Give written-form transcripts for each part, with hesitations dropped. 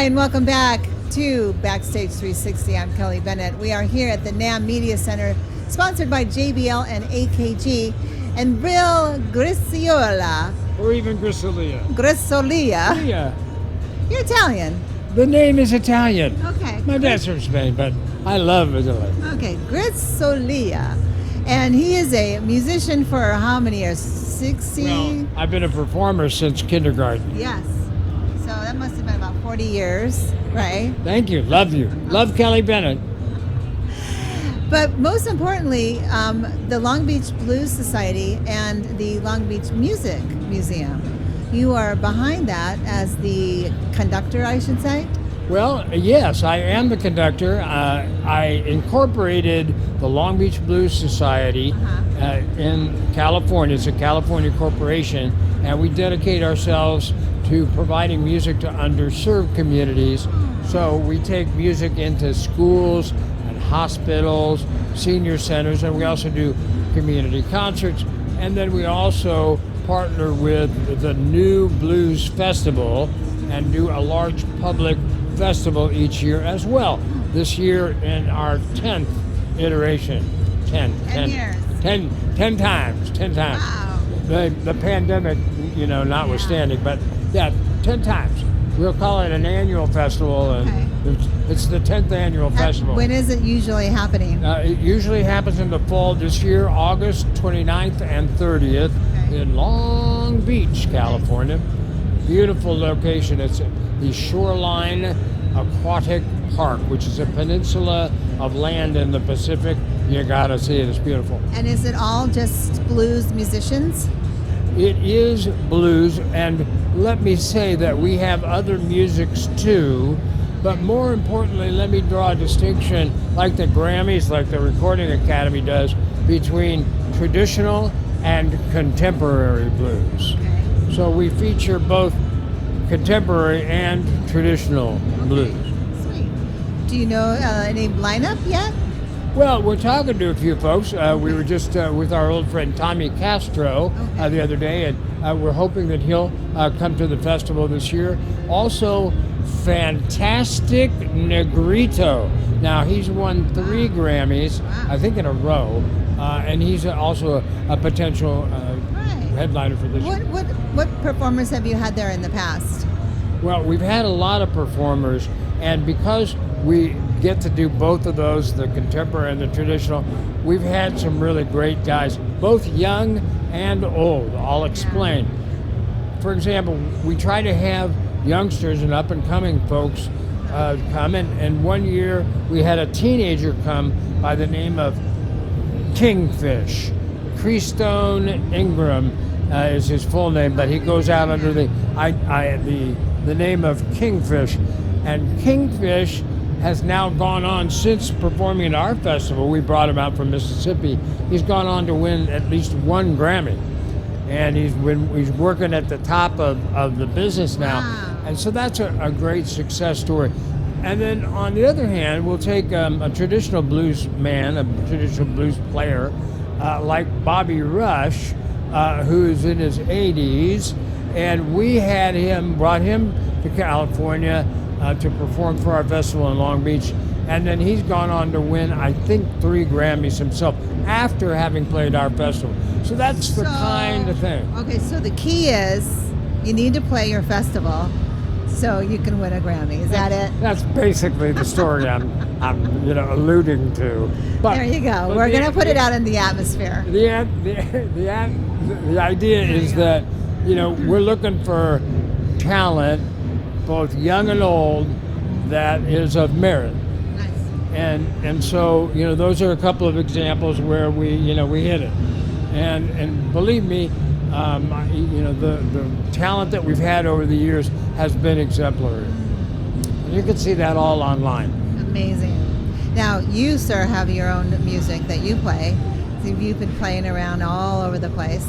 Hi, and welcome back to Backstage 360. I'm Kelly Bennett. We are here at the NAMM Media Center, sponsored by JBL and AKG, and Bill Grisolia. Or even Grisolia. Grisolia. Yeah. You're Italian. The name is Italian. Okay. My dad's from Spain, but I love Italy. Okay, Grisolia. And he is a musician for how many years? 60? Well, I've been a performer since kindergarten. Yes. So that must have been about 40 years, right? Thank you. Love you. Love Kelly Bennett. But most importantly, the Long Beach Blues Society and the Long Beach Music Museum. You are behind that as the conductor, I should say? Well, yes, I am the conductor. I incorporated the Long Beach Blues Society in California. It's a California corporation, and we dedicate ourselves to providing music to underserved communities. So we take music into schools and hospitals, senior centers, and we also do community concerts. And then we also partner with the New Blues Festival and do a large public festival each year as well. This year in our 10th iteration. 10 years. 10 times. Wow. The pandemic, notwithstanding, but yeah, 10 times. We'll call it an annual festival, and it's the 10th annual festival. When is it usually happening? It usually happens in the fall. This year, August 29th and 30th in Long Beach, California. Beautiful location. It's the Shoreline Aquatic Park, which is a peninsula of land in the Pacific. You gotta see it. It's beautiful. And is it all just blues musicians? It is blues, and let me say that we have other musics too, but more importantly, let me draw a distinction, like the Grammys, like the Recording Academy does, between traditional and contemporary blues. Okay. So we feature both contemporary and traditional blues. Sweet. Do you know any lineup yet? Well, we're talking to a few folks. We were just with our old friend Tommy Castro the other day, and we're hoping that he'll come to the festival this year. Also, Fantastic Negrito. Now, he's won 3 Grammys, I think in a row, and he's also a potential headliner for this year. What performers have you had there in the past? Well, we've had a lot of performers, and because we get to do both of those, the contemporary and the traditional, we've had some really great guys, both young and old. I'll explain. For example, we try to have youngsters and up-and-coming folks come, and one year we had a teenager come by the name of Kingfish. Creastone Ingram is his full name, but he goes out under the name of Kingfish. And Kingfish has now gone on, since performing at our festival, we brought him out from Mississippi, he's gone on to win at least 1 Grammy. And he's working at the top of the business now. Wow. And so that's a great success story. And then on the other hand, we'll take a traditional blues man, a traditional blues player, like Bobby Rush, who's in his 80s, and we brought him to California to perform for our festival in Long Beach, and then he's gone on to win, I think, 3 Grammys himself after having played our festival. So that's the kind of thing. Okay, so the key is you need to play your festival so you can win a Grammy. Is that it? That's basically the story I'm alluding to. But, there you go. We're going to put it out in the atmosphere. The idea is that, we're looking for talent, both young and old, that is of merit. Nice. And so, those are a couple of examples where we hit it. And believe me, the talent that we've had over the years has been exemplary. And you can see that all online. Amazing. Now, you, sir, have your own music that you play. So you've been playing around all over the place.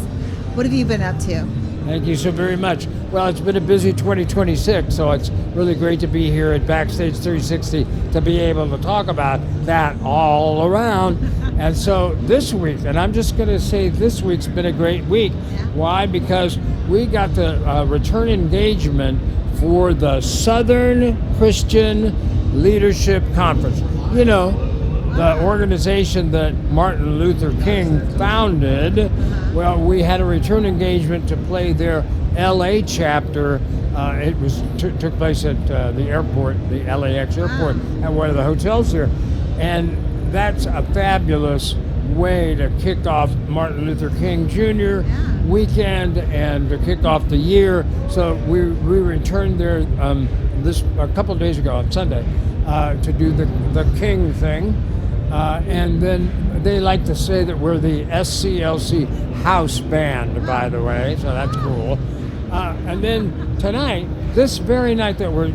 What have you been up to? Thank you so very much. Well, it's been a busy 2026, so it's really great to be here at Backstage 360 to be able to talk about that all around. And so this week, and I'm just going to say this week's been a great week. Yeah. Why? Because we got the return engagement for the Southern Christian Leadership Conference. You know, the organization that Martin Luther King founded. Well, we had a return engagement to play their LA chapter. It took place at the airport, the LAX airport, at one of the hotels here. And that's a fabulous way to kick off Martin Luther King Jr. weekend and to kick off the year. So we returned there a couple of days ago on Sunday to do the King thing. And then they like to say that we're the SCLC house band, by the way, so that's cool. And then tonight, this very night that we're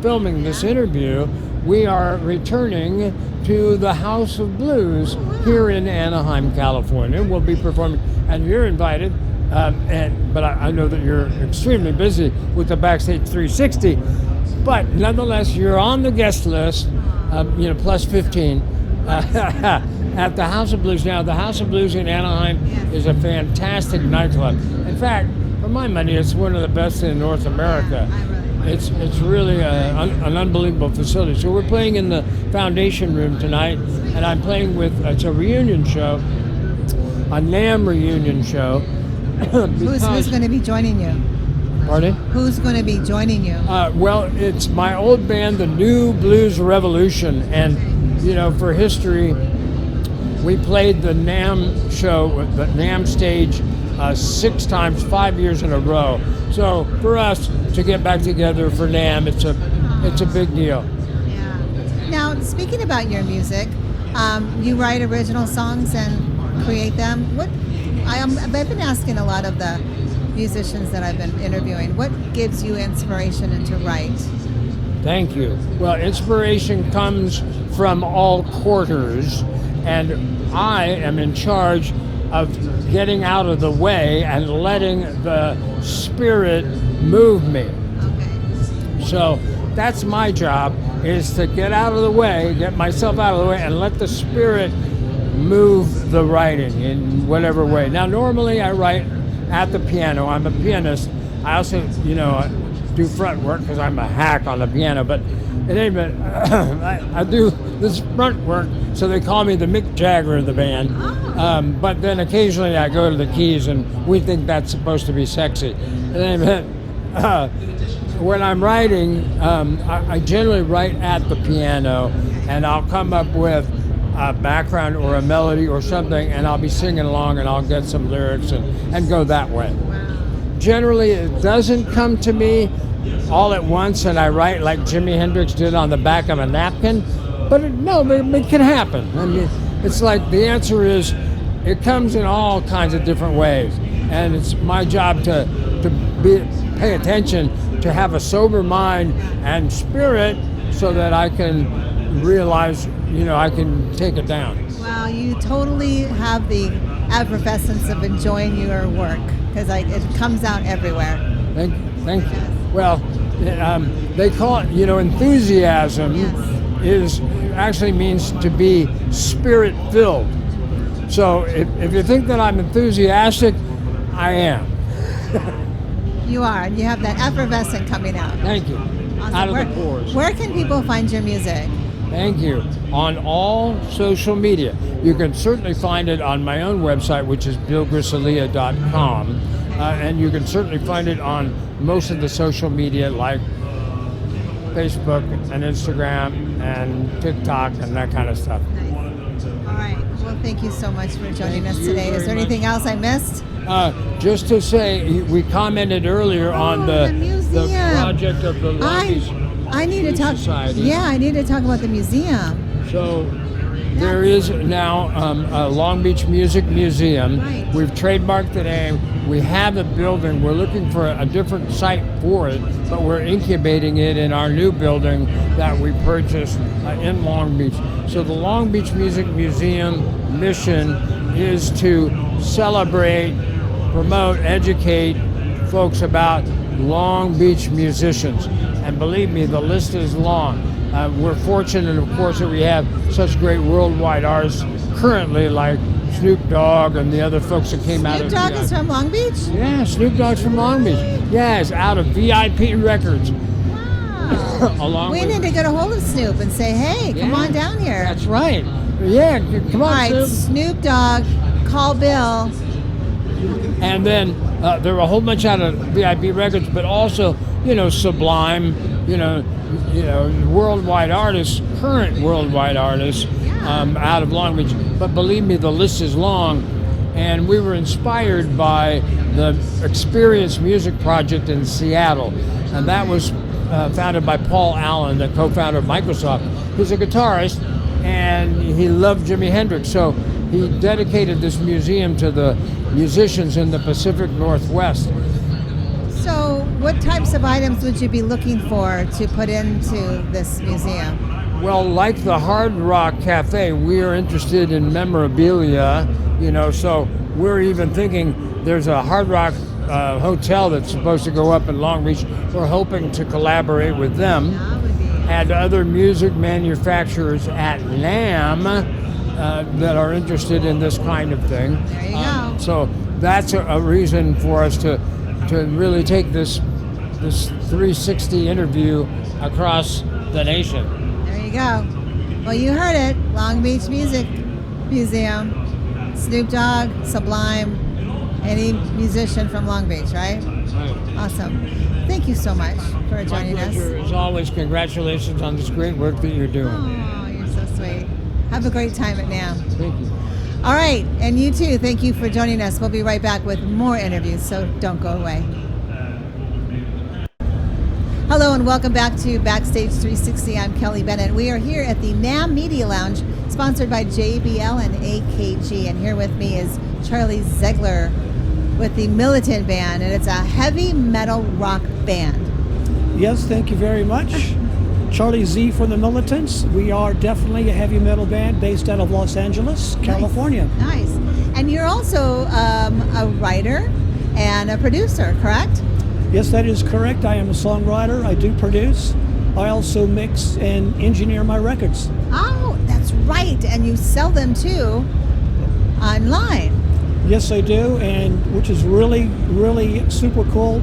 filming this interview, we are returning to the House of Blues here in Anaheim, California. We'll be performing, and you're invited. But I know that you're extremely busy with the Backstage 360. But nonetheless, you're on the guest list, plus 15. At the House of Blues. Now, the House of Blues in Anaheim is a fantastic nightclub. In fact, for my money, it's one of the best in North America. It's really an unbelievable facility. So we're playing in the Foundation Room tonight, and I'm playing it's a reunion show, a NAMM reunion show. Who's going to be joining you? Pardon? Who's going to be joining you? Well, it's my old band, the New Blues Revolution, and for history, we played the NAMM show, the NAMM stage, 6 times, 5 years in a row. So for us to get back together for NAMM, it's a big deal. Yeah. Now, speaking about your music, you write original songs and create them. I've been asking a lot of the musicians that I've been interviewing, what gives you inspiration and to write? Thank you. Well, inspiration comes from all quarters, and I am in charge of getting out of the way and letting the Spirit move me. Okay. So that's my job, is to get out of the way, get myself out of the way, and let the Spirit move the writing in whatever way. Now, normally I write at the piano. I'm a pianist. I also, do front work because I'm a hack on the piano, but in any event, I do this front work, so they call me the Mick Jagger of the band. But then occasionally I go to the keys, and we think that's supposed to be sexy. In any event, when I'm writing, I generally write at the piano, and I'll come up with a background or a melody or something, and I'll be singing along, and I'll get some lyrics and go that way. Generally, it doesn't come to me all at once, and I write like Jimi Hendrix did on the back of a napkin. But it can happen. I mean, it's like the answer is, it comes in all kinds of different ways, and it's my job to pay attention, to have a sober mind and spirit, so that I can realize, I can take it down. Well, you totally have the effervescence of enjoying your work, because it comes out everywhere. Thank you. Well, they call it, enthusiasm. Yes. Actually means to be spirit-filled. So if you think that I'm enthusiastic, I am. You are, and you have that effervescent coming out. Thank you. Awesome. Out of the pores. Where can people find your music? Thank you. On all social media. You can certainly find it on my own website, which is billgrisolia.com. And you can certainly find it on most of the social media, like Facebook and Instagram and TikTok and that kind of stuff. Nice. All right. Well, thank you so much for joining us today. Is there anything else I missed? Just to say, we commented earlier on the project of the Long Beach I need to talk. Society. Yeah, I need to talk about the museum. So there is now a Long Beach Music Museum. Right. We've trademarked the name. We have a building. We're looking for a different site for it, but we're incubating it in our new building that we purchased in Long Beach. So the Long Beach Music Museum mission is to celebrate, promote, educate folks about Long Beach musicians. And believe me, the list is long. We're fortunate, of course, that we have such great worldwide artists currently, like Snoop Dogg and the other folks that came out of Snoop Dogg is from Long Beach? Yeah, Snoop Dogg's from Long Beach. Yes, out of VIII Records. Wow. We need to get a hold of Snoop and say, hey, come on down here. That's right. Yeah, come on, all right, Snoop. Snoop Dogg, call Bill. And then there were a whole bunch out of VIII Records, but also, Sublime, worldwide artists, current worldwide artists out of Long Beach. But believe me, the list is long. And we were inspired by the Experience Music Project in Seattle. And that was founded by Paul Allen, the co-founder of Microsoft. He's a guitarist, and he loved Jimi Hendrix. So he dedicated this museum to the musicians in the Pacific Northwest. So what types of items would you be looking for to put into this museum? Well, like the Hard Rock Cafe, we are interested in memorabilia, so we're even thinking there's a Hard Rock hotel that's supposed to go up in Long Beach. We're hoping to collaborate with them and other music manufacturers at NAMM that are interested in this kind of thing. There you go. So that's a reason for us to really take this 360 interview across the nation. There you go. Well, you heard it. Long Beach Music Museum. Snoop Dogg, Sublime, any musician from Long Beach, right? Right. Awesome. Thank you so much for joining us. My pleasure. As always, congratulations on this great work that you're doing. Oh, you're so sweet. Have a great time at NAMM. Thank you. All right, and you too, thank you for joining us. We'll be right back with more interviews, so don't go away. Hello and welcome back to Backstage 360. I'm Kelly Bennett. We are here at the NAMM Media Lounge, sponsored by JBL and AKG. And here with me is Charlie Zeigler with the Militant band, and it's a heavy metal rock band. Yes, thank you very much. Charlie Z from the Militants. We are definitely a heavy metal band based out of Los Angeles, California. Nice. And you're also a writer and a producer, correct? Yes, that is correct. I am a songwriter. I do produce. I also mix and engineer my records. Oh, that's right. And you sell them too online. Yes, I do. And which is really, really super cool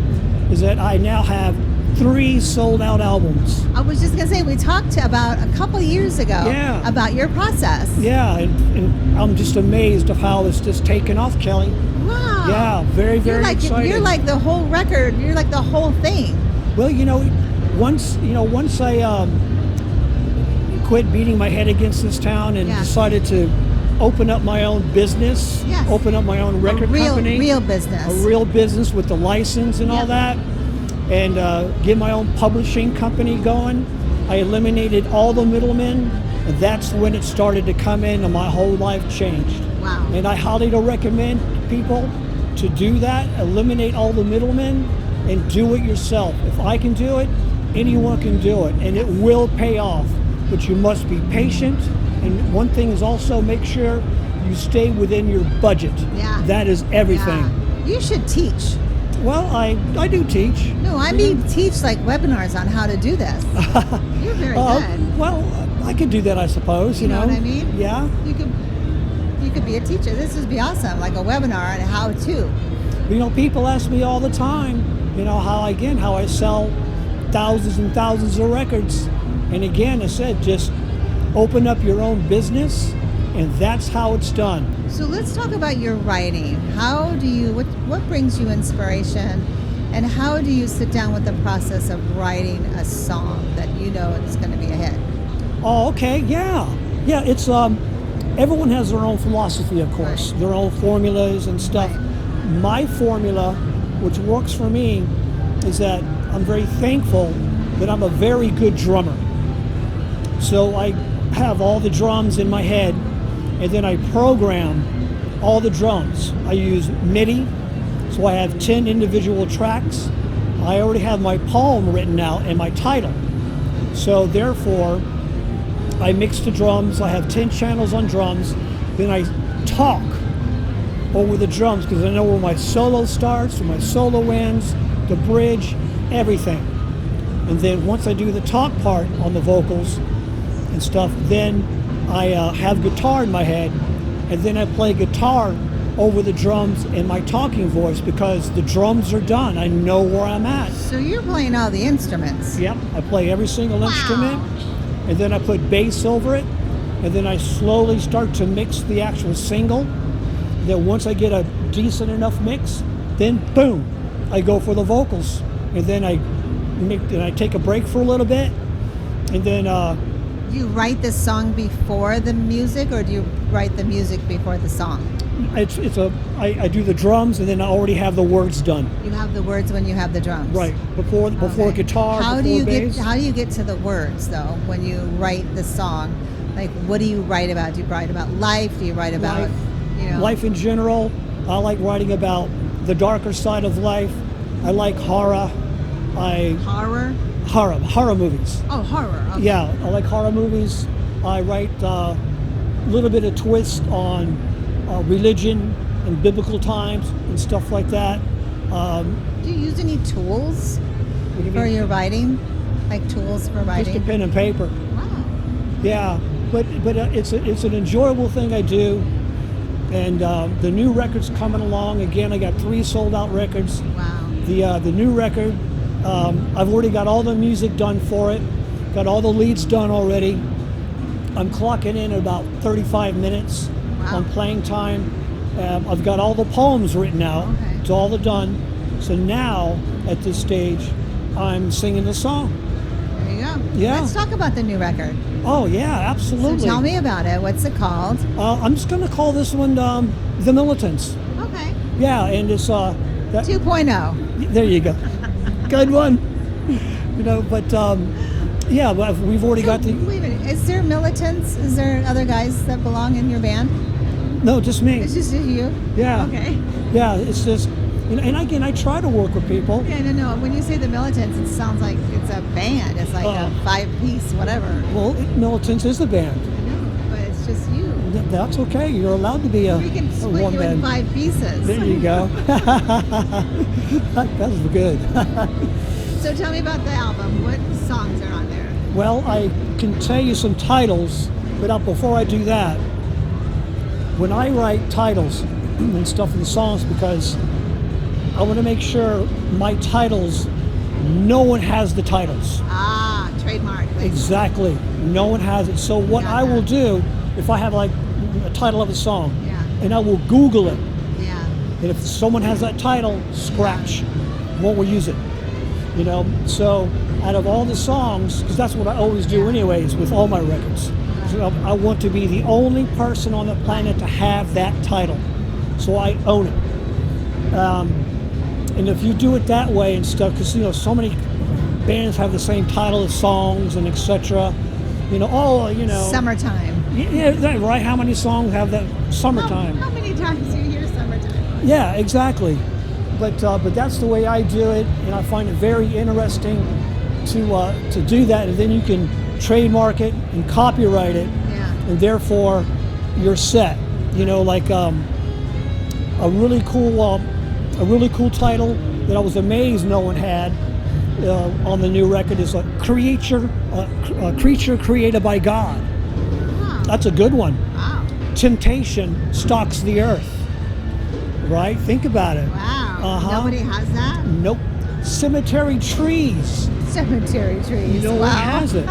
is that I now have 3 sold out albums. I was just going to say, we talked about a couple years ago about your process. Yeah, and I'm just amazed of how it's just taken off, Kelly. Wow. Yeah, very, very excited. You're like the whole record. You're like the whole thing. Well, once I quit beating my head against this town and decided to open up my own business, open up my own record company. Real business. A real business with the license and all that, and get my own publishing company going. I eliminated all the middlemen, and that's when it started to come in and my whole life changed. Wow. And I highly recommend people to do that, eliminate all the middlemen, and do it yourself. If I can do it, anyone can do it, and it will pay off. But you must be patient, and one thing is also make sure you stay within your budget. Yeah. That is everything. Yeah. You should teach. Well, I do teach. No, I mean teach like webinars on how to do this. You're very good. Well, I could do that, I suppose. You know what I mean? Yeah. You could be a teacher. This would be awesome, like a webinar on how to. People ask me all the time, how I sell thousands and thousands of records. And again, I said, just open up your own business, and that's how it's done. So let's talk about your writing. What brings you inspiration, and how do you sit down with the process of writing a song that you know it's going to be a hit? Oh, okay, yeah. It's everyone has their own philosophy, of course, their own formulas and stuff. Right. My formula, which works for me, is that I'm very thankful that I'm a very good drummer. So I have all the drums in my head, and then I program all the drums. I use MIDI, so I have 10 individual tracks. I already have my poem written out and my title. So therefore, I mix the drums. I have 10 channels on drums. Then I talk over the drums because I know where my solo starts, where my solo ends, the bridge, everything. And then once I do the talk part on the vocals and stuff, then I have guitar in my head, and then I play guitar over the drums in my talking voice because the drums are done. I know where I'm at. So you're playing all the instruments. Yep, I play every single instrument, and then I put bass over it, and then I slowly start to mix the actual single. Then once I get a decent enough mix, then boom, I go for the vocals, and then I take a break for a little bit, and then Do you write the song before the music, or do you write the music before the song? I do the drums, and then I already have the words done. You have the words when you have the drums. Right, before guitar, How before bass. How do you get to the words though when you write the song? Like, what do you write about? Do you write about life? Do you write about life in general? I like writing about the darker side of life. I like horror. Horror movies. Oh, horror. Okay. Yeah, I like horror movies. I write a little bit of twist on religion and biblical times and stuff like that. Do you use any tools for your writing? Like tools for writing? Just a pen and paper. Wow. Yeah, but it's an enjoyable thing I do. And the new record's coming along. Again, I got 3 sold out records. Wow. The new record, I've already got all the music done for it. Got all the leads done already. I'm clocking in at about 35 minutes on playing time. I've got all the poems written out. Okay. It's all done. So now, at this stage, I'm singing the song. There you go. Yeah. Let's talk about the new record. Oh, yeah, absolutely. So tell me about it. What's it called? I'm just going to call this one The Militants. Okay. Yeah, and it's... 2.0. There you go. Good one. But yeah, we've already got the... Wait a minute. Is there militants? Is there other guys that belong in your band? No, just me. It's just you? Yeah. Okay. Yeah, it's just... And again, I try to work with people. Yeah, no. When you say the Militants, it sounds like it's a band. It's like a 5-piece, whatever. Well, Militants is a band. I know, but it's just you. That's okay. You're allowed to be We can split one you band. in 5 pieces. There you go. That was good. So tell me about the album. What songs are on there? Well, I can tell you some titles, but before I do that, when I write titles and stuff in the songs, because I want to make sure my titles, no one has the titles. Ah, trademark. Exactly. No one has it. So what I will do, if I have like a title of a song, and I will Google it. Yeah. And if someone has that title, scratch. Won't we use it? So out of all the songs, because that's what I always do anyways with all my records. So I want to be the only person on the planet to have that title. So I own it. And if you do it that way and stuff, because so many bands have the same title of songs and etc. Summertime. Yeah, right. How many songs have that summertime? How many times do you hear summertime? Yeah, exactly. But that's the way I do it, and I find it very interesting to do that, and then you can trademark it and copyright it, and therefore you're set. Like a really cool title that I was amazed no one had on the new record is a creature created by God. Wow. That's a good one. Wow. Temptation stalks the earth. Right? Think about it. Wow. Nobody has that? Nope. Cemetery trees. Cemetery trees. No one has it.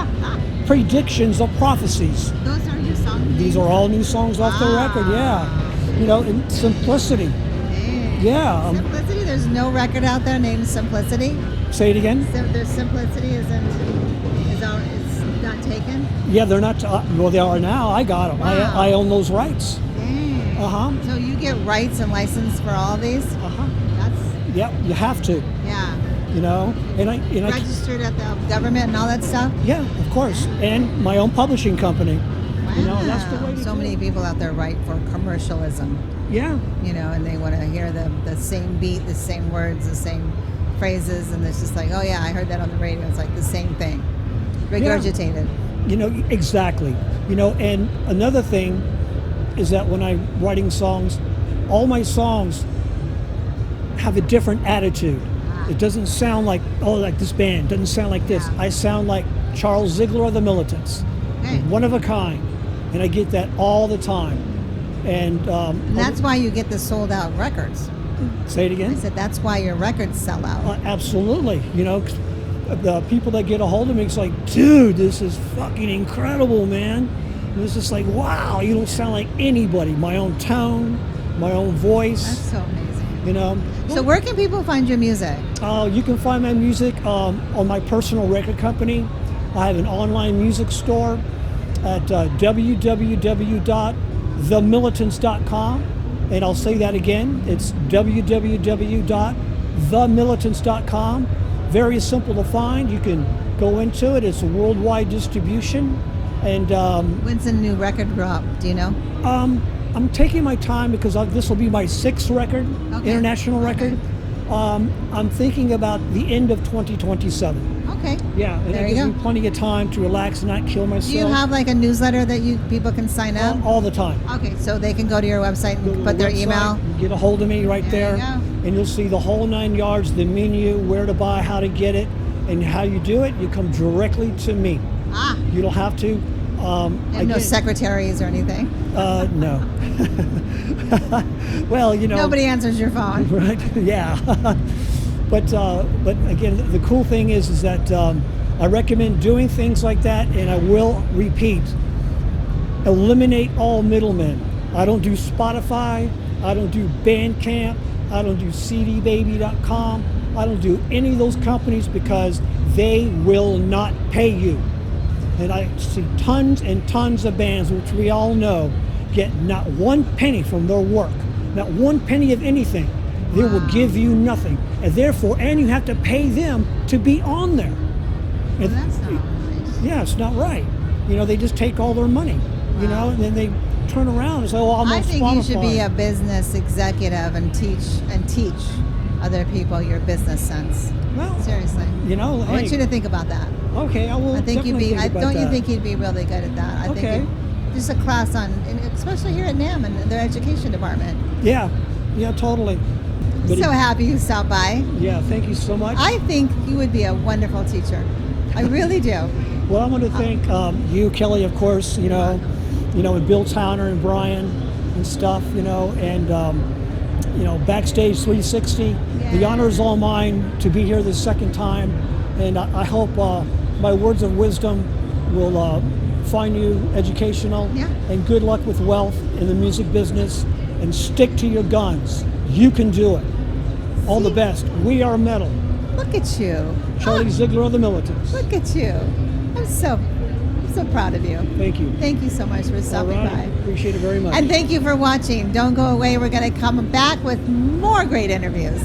Predictions of prophecies. Those are your songs? These are all new songs off the record, yeah. And simplicity. Yeah. Simplicity? There's no record out there named Simplicity? Say it again? There's Simplicity it's not taken? Yeah, they're not. Well, they are now. I got them. Wow. I own those rights. Dang. So you get rights and license for all these? Yeah, you have to. Yeah. And I registered at the government and all that stuff? Yeah, of course. And my own publishing company. Wow. That's the way to so many people out there write for commercialism. Yeah. And they want to hear the same beat, the same words, the same phrases, and it's just like, oh yeah, I heard that on the radio. It's like the same thing, regurgitated. Exactly. And another thing is that when I'm writing songs, all my songs have a different attitude. It doesn't sound like, oh, like this band. Doesn't sound like this. Yeah. I sound like Charles Zeigler of the Militants. Okay. One of a kind. And I get that all the time. And that's why you get the sold out records. say it I again. said that's why your records sell out. Absolutely. You know, the people that get a hold of me, it's like, dude, this is fucking incredible, man. And it's just like, wow, you don't sound like anybody. My own tone, my own voice. That's so amazing. You know. So where can people find your music? You can find my music on my personal record company. I have an online music store at www.themilitants.com. And I'll say that again. It's www.themilitants.com. Very simple to find. You can go into it. It's a worldwide distribution. And When's the new record drop? Do you know? I'm taking my time because this will be my 6th record, Okay. international record. I'm thinking about the end of 2027. Okay. Yeah, and There that you gives go. me plenty of time to relax and not kill myself. Do you have like a newsletter that people can sign up? all the time. Okay, so they can go to your website Go to and the put their website, email. you get a hold of me right There there, you go. and you'll see the whole 9 yards, the menu, where to buy, how to get it, and how you do it. You come directly to me. Ah, You don't have to. and no secretaries or anything. No. Well, you know. Nobody answers your phone. Right. Yeah. But again, the cool thing is that I recommend doing things like that, and I will repeat: eliminate all middlemen. I don't do Spotify. I don't do Bandcamp. I don't do CDBaby.com. I don't do any of those companies because they will not pay you. And I see tons and tons of bands, which we all know, get not one penny from their work, not one penny of anything. They will give you nothing, and therefore, and you have to pay them to be on there. Well, And- that's not nice. yeah, it's not right. You know, they just take all their money, you know, and then they turn around and say, "Oh, I'm on I think Spotify." you should be a business executive and teach other people your business sense. Well, Seriously. you know, I want you to think about that. okay, I will. I think you'd definitely be. think about Don't you that. think you'd be really good at that? I Okay. think just a class on, and especially here at NAMM and their education department. Yeah, totally. But So happy you stopped by. yeah, thank you so much. I think you would be a wonderful teacher. I really do. Well, I want to thank you, Kelly, of course. And Bill Towner and Brian and stuff. And Backstage 360. The Yeah. honor is all mine to be here the second time, and I hope my words of wisdom will find you educational. Yeah. And good luck with wealth in the music business. And stick to your guns. You can do it. All the best. We are metal. Look at you. Charlie Zeigler of the Militants. Look at you. I'm so proud of you. Thank you. Thank you so much for All stopping right. by. Appreciate it very much. And thank you for watching. Don't go away. We're going to come back with more great interviews.